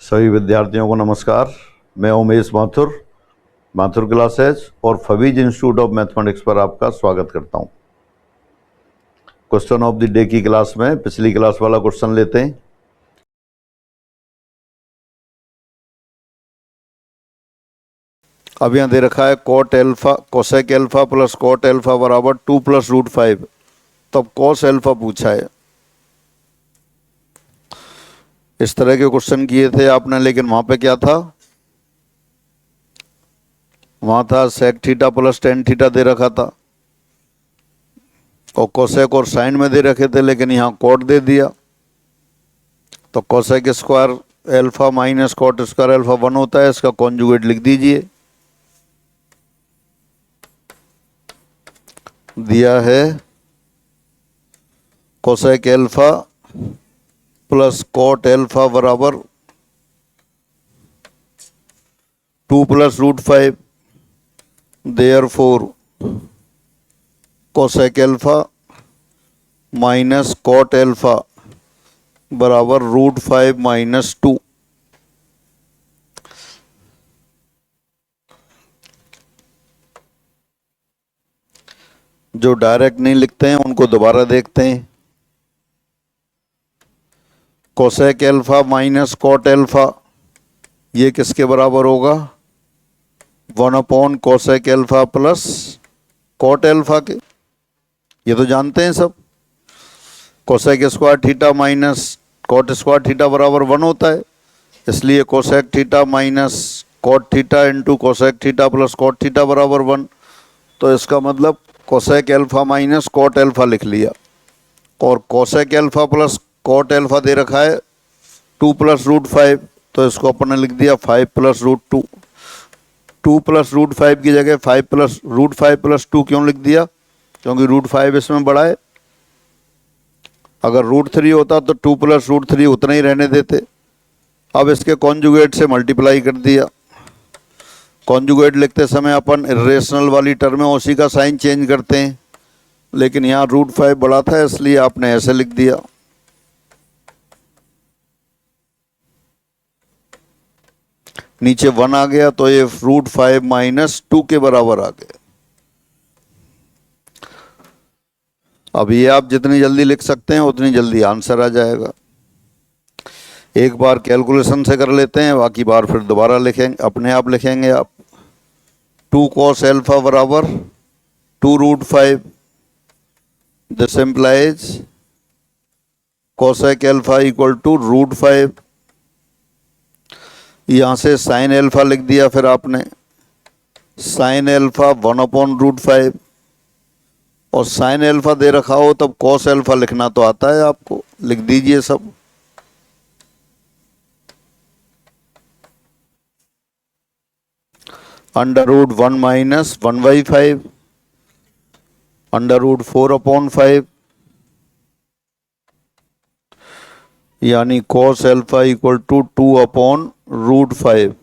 सभी विद्यार्थियों को नमस्कार। मैं उमेश माथुर, माथुर क्लासेज और फवीज इंस्टीट्यूट ऑफ मैथमेटिक्स पर आपका स्वागत करता हूं। क्वेश्चन ऑफ द डे की क्लास में पिछली क्लास वाला क्वेश्चन लेते हैं। अब यहां दे रखा है cot alpha cosec alpha plus cot alpha बराबर 2 + √5। तब कोस एल्फा पूछा है। इस तरह के क्वेश्चन किए थे आपने, लेकिन वहां पे क्या था, वहां था sec theta plus ten theta दे रखा था और कोसेक और साइन में दे रखे थे, लेकिन यहाँ कोट दे दिया। तो cosec square alpha minus cot square alpha 1 होता है। इसका कॉन्जुगेट लिख दीजिए। दिया है cosec alpha plus cot alpha बराबर 2 + √5। Therefore cosec alpha minus cot alpha बराबर √5 - 2। जो डायरेक्ट नहीं लिखते हैं उनको दोबारा देखते हैं। Cosec alpha minus cot alpha ये किसके बराबर होगा? 1 cosec alpha plus cot alpha के। ये तो जानते हैं सब। Cosec square theta minus cot square theta बराबर 1 होता है, इसलिए cosec theta minus cot theta into cosec theta plus cot theta बराबर 1। तो इसका मतलब cosec alpha minus cot alpha लिख लिया। और cosec alpha plus cot alpha दे रखा है 2 + √5, तो इसको अपन ने लिख दिया 5 + √2। 2 + √5 की जगह 5 + √5 + 2 क्यों लिख दिया? क्योंकि √5 इसमें बड़ा है। अगर √3 होता तो 2 + √3 उतना ही रहने देते। अब इसके कॉन्जुगेट से मल्टीप्लाई कर दिया। कॉन्जुगेट लिखते समय अपन इरेशनल वाली टर्म में उसी का साइन चेंज करते हैं, लेकिन यहाँ √5 बड़ा था इसलिए आपने ऐसे लिख दिया। नीचे 1 आ गया तो ये √5 - 2 के बराबर आ गया। अब ये आप जितनी जल्दी लिख सकते हैं उतनी जल्दी आंसर आ जाएगा। एक बार कैलकुलेशन से कर लेते हैं, बाकी बार फिर दोबारा लिखेंगे, अपने आप लिखेंगे आप। 2 cos एल्फा बराबर 2 √5। This implies cosec alpha equal to √5। यहाँ से साइन एल्फा लिख दिया। फिर आपने साइन एल्फा 1/√5, और साइन एल्फा दे रखा हो तब कॉस एल्फा लिखना तो आता है आपको, लिख दीजिए सब। √1 - 1/5 √4/5, यानी cos alpha equal to 2/√5।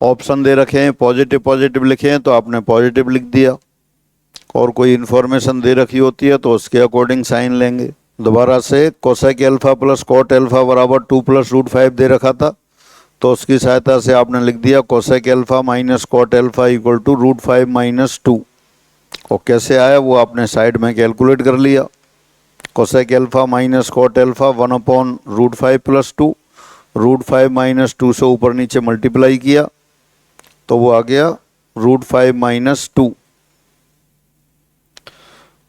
Option दे रखे हैं पॉजिटिव पॉजिटिव लिखे हैं तो आपने पॉजिटिव लिख दिया, और कोई इन्फॉर्मेशन दे रखी होती है तो उसके अकॉर्डिंग साइन लेंगे। दोबारा से cosec alpha plus cot alpha बराबर 2 + √5 दे रखा था, तो उसकी सहायता से आपने लिख दिया cosec alpha minus cot alpha equal to √5 - 2। और कैसे आया वो आपने साइड में कैलकुलेट कर लिया। Cosec alpha minus cot alpha 1/√5 + 2, √5 - 2 से ऊपर नीचे मल्टीप्लाई किया तो वो आ गया √5 - 2।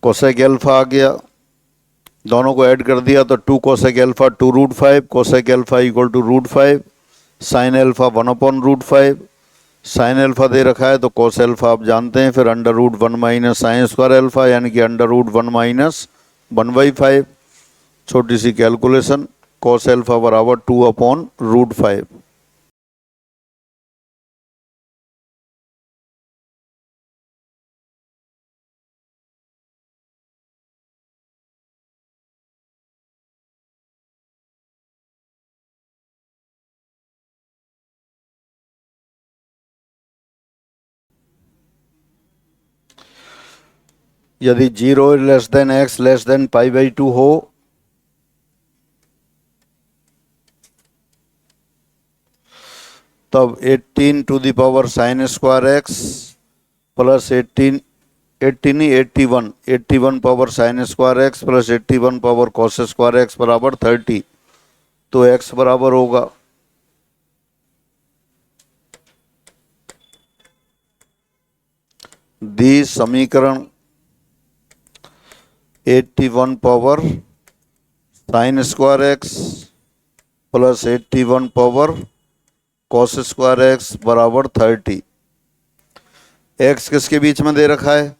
कोसेक एल्फा आ गया, दोनों को ऐड कर दिया तो 2 cosec alpha 2 √5 cosec alpha equal to √5, sine alpha 1/√5। Sine alpha दे रखा है तो कोस एल्फा आप जानते हैं, फिर √1 - साइन स्क्वायर एल्फा यानी कि √1 - 1/5। छोटी सी कैलकुलेशन, कोस एल्फा बराबर 2/√5। यदि 0 x π/2 हो तब 18 to the power sine square x plus 81 power sine square x plus 81 power cos square x बराबर 30। तो एक्स बराबर होगा दी समीकरण 81 power sine square x plus 81 power cos square x बराबर 30। एक्स किसके बीच में दे रखा है?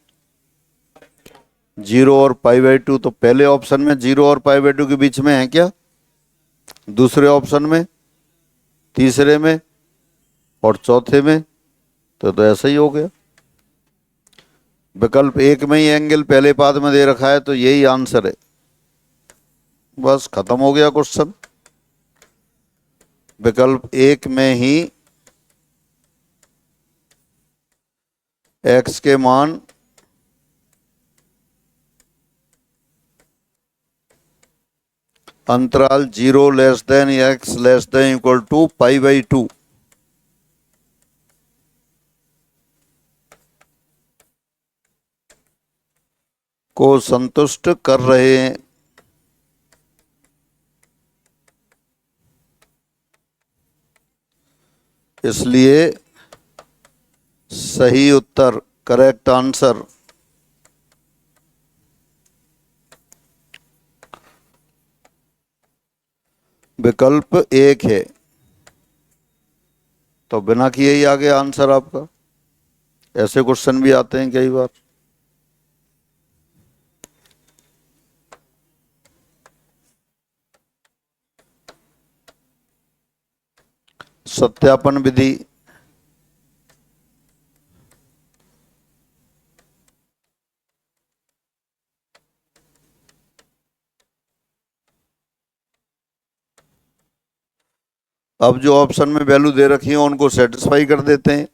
0 और π/2। तो पहले ऑप्शन में 0 और π/2 के बीच में है क्या? दूसरे ऑप्शन में, तीसरे में और चौथे में। तो ऐसा ही हो गया। विकल्प एक में ही एंगल पहले पाद में दे रखा है तो यही आंसर है। बस खत्म हो गया क्वेश्चन। विकल्प एक में ही x के मान अंतराल 0 less than x less than equal to π/2 को संतुष्ट कर रहे हैं। इसलिए सही उत्तर, करेक्ट आंसर, विकल्प एक है। तो बिना किए ही आ गया आंसर आपका। ऐसे क्वेश्चन भी आते हैं कई बार। सत्यापन विधि। अब जो ऑप्शन में वैल्यू दे रखी है उनको सेटिस्फाई कर देते हैं।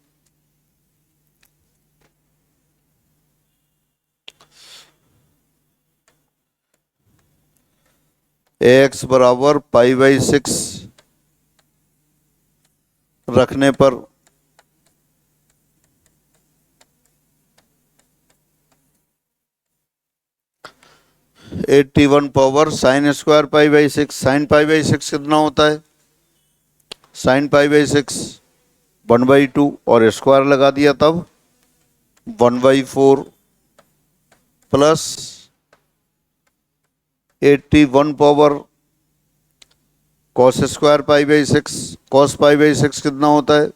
x बराबर π/6 रखने पर eighty one power sine square π/6। Sine π/6 कितना होता है? साइन π/6 1/2 और स्क्वायर लगा दिया तब 1/4 plus 81 power cos square π/6। Cos π/6 कितना होता है?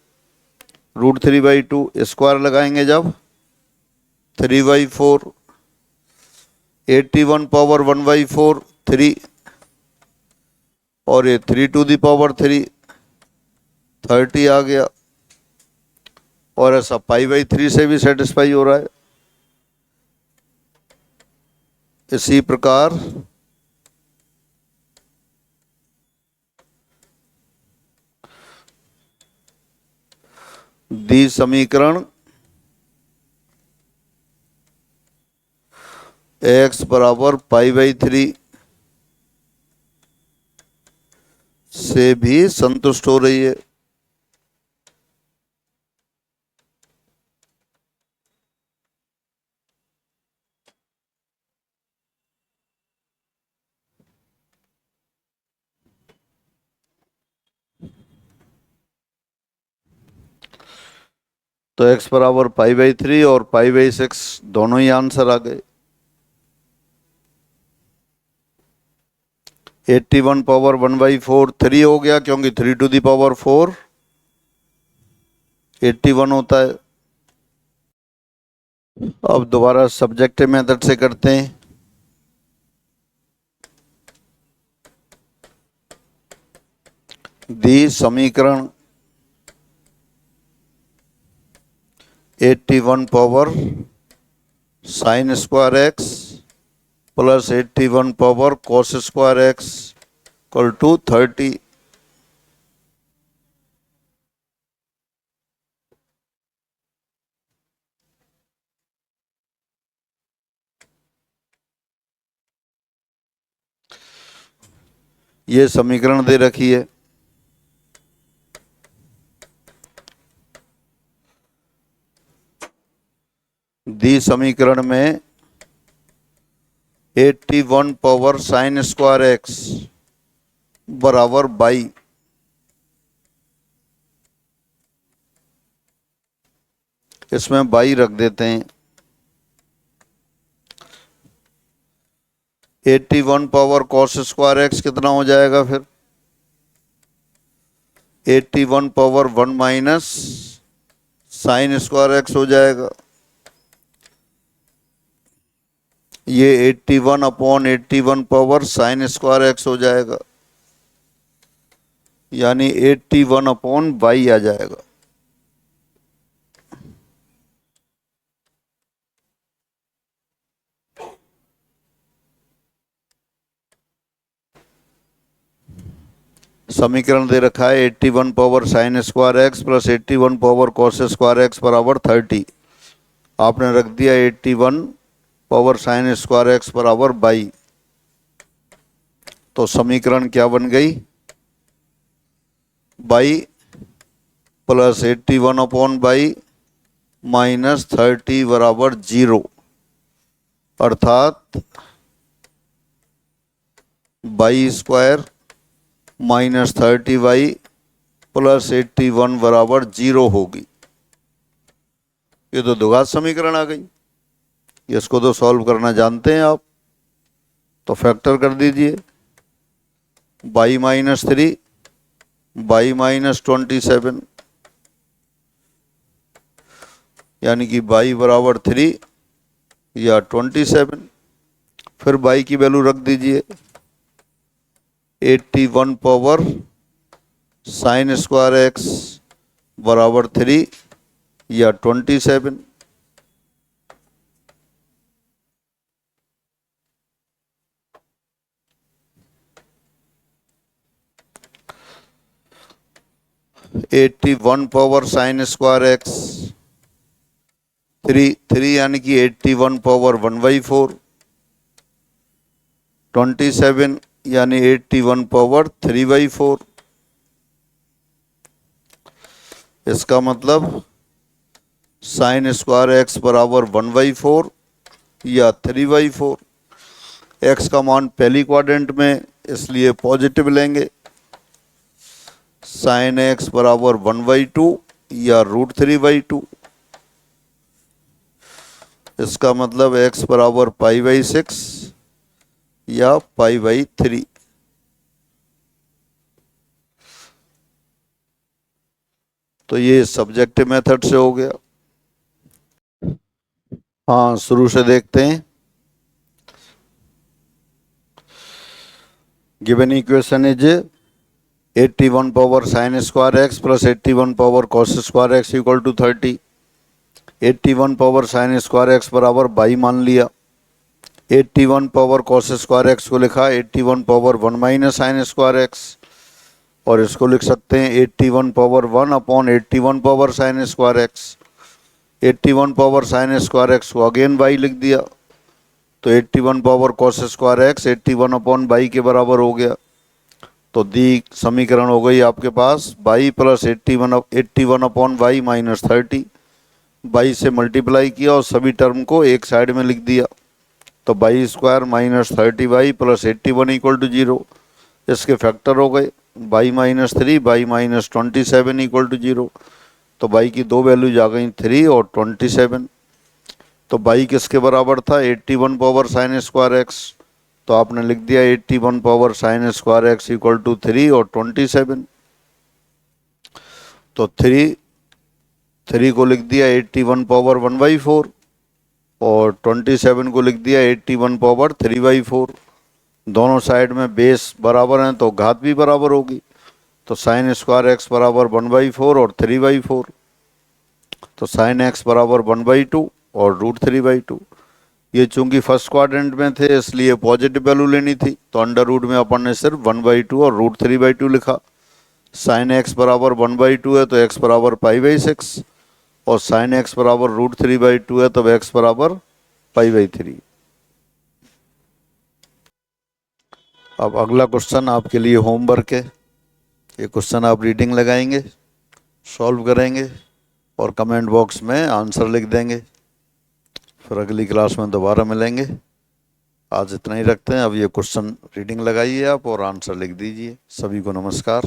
√3/2। स्क्वायर लगाएंगे जब 3/4। 81 पावर 1/4 3 और ये 3 टू दी पावर 3 30 आ गया। और ऐसा π/3 से भी सेटिस्फाई हो रहा है। इसी प्रकार दी समीकरण x बराबर π/3 से भी संतुष्ट हो रही है। तो x बराबर π/3 और π/6 दोनों ही आंसर आ गए। 81 पावर 1/4 3 हो गया क्योंकि 3 टू दी पावर 4 81 होता है। अब दोबारा सब्जेक्टिव मेथड से करते हैं। दी समीकरण 81 power sine square x plus 81 power cos square x equal to 30। ये समीकरण दे रखी है। दी समीकरण में 81 पावर साइन स्क्वायर एक्स बराबर बाई, इसमें बाई रख देते हैं। 81 पावर कॉस स्क्वायर एक्स कितना हो जाएगा फिर? 81 power 1 minus sign square x हो जाएगा। ये 81 upon 81 power sine square x हो जाएगा, यानी 81 अपॉन बाई आ जाएगा। समीकरण दे रखा है 81 power sine square x plus 81 power cos square x बराबर 30। आपने रख दिया 81 पावर साइन स्क्वायर एक्स बराबर बाई, तो समीकरण क्या बन गई? By plus 81 upon y minus 30 बराबर 0, अर्थात by square minus 30 y plus 81 बराबर 0 होगी। ये तो द्विघात समीकरण आ गई। इसको तो सॉल्व करना जानते हैं आप, तो फैक्टर कर दीजिए। बाई माइनस 3 बाई माइनस 27, यानी कि बाई बराबर 3 या 27। फिर बाई की वैल्यू रख दीजिए 81 पावर साइन स्क्वायर एक्स बराबर 3 या 27। Eighty one power sine square x 3 यानी कि 81 पावर 1/4, 27 यानी 81 पावर 3/4। इसका मतलब साइन स्क्वायर एक्स बराबर 1/4 या 3/4। एक्स का मान पहली क्वाड्रेंट में, इसलिए पॉजिटिव लेंगे। साइन एक्स बराबर 1/2 या √3/2। इसका मतलब एक्स बराबर π/6 या π/3। तो ये सब्जेक्टिव मेथड से हो गया। हाँ, शुरू से देखते हैं। Given equation is 81 power sine square x plus 81 power cos square x equal to 30। 81 power sine square x बराबर बाई मान लिया। 81 पावर कॉस स्क्वायर एक्स को लिखा 81 power 1 minus sign square x, और इसको लिख सकते हैं 81 power 1 upon 81 power sine square x. 81 power sine square x को अगेन बाई लिख दिया, तो 81 power cos square x 81 upon by के बराबर हो गया। तो दी समीकरण हो गई आपके पास y plus 81 upon y minus 30। Y से मल्टीप्लाई किया और सभी टर्म को एक साइड में लिख दिया, तो y square minus 30 y plus 81 equal to 0। इसके फैक्टर हो गए y minus 3 y minus 27 equal to 0। तो बाई की दो वैल्यूज आ गई 3 और 27। तो बाई किसके बराबर था? 81 पावर साइन स्क्वायर एक्स। तो आपने लिख दिया 81 power sine square x equal to 3 और 27। तो 3 को लिख दिया 81 पावर 1/4 और 27 को लिख दिया 81 पावर 3/4। दोनों साइड में बेस बराबर हैं तो घात भी बराबर होगी। तो साइन स्क्वायर एक्स बराबर 1/4 और 3/4। तो साइन एक्स बराबर 1/2 और √3/2। ये चूंकि फर्स्ट क्वाड्रेंट में थे इसलिए पॉजिटिव वैल्यू लेनी थी, तो अंडर रूट में अपन ने सिर्फ 1/2 और √3/2 लिखा। साइन एक्स बराबर 1/2 है तो एक्स बराबर π/6, और साइन एक्स बराबर √3/2 है तब एक्स बराबर π/3। अब अगला क्वेश्चन आपके लिए होमवर्क है। ये क्वेश्चन आप रीडिंग लगाएंगे, सॉल्व करेंगे और कमेंट बॉक्स में आंसर लिख देंगे। फिर अगली क्लास में दोबारा मिलेंगे। आज इतना ही रखते हैं। अब ये क्वेश्चन रीडिंग लगाइए आप और आंसर लिख दीजिए। सभी को नमस्कार।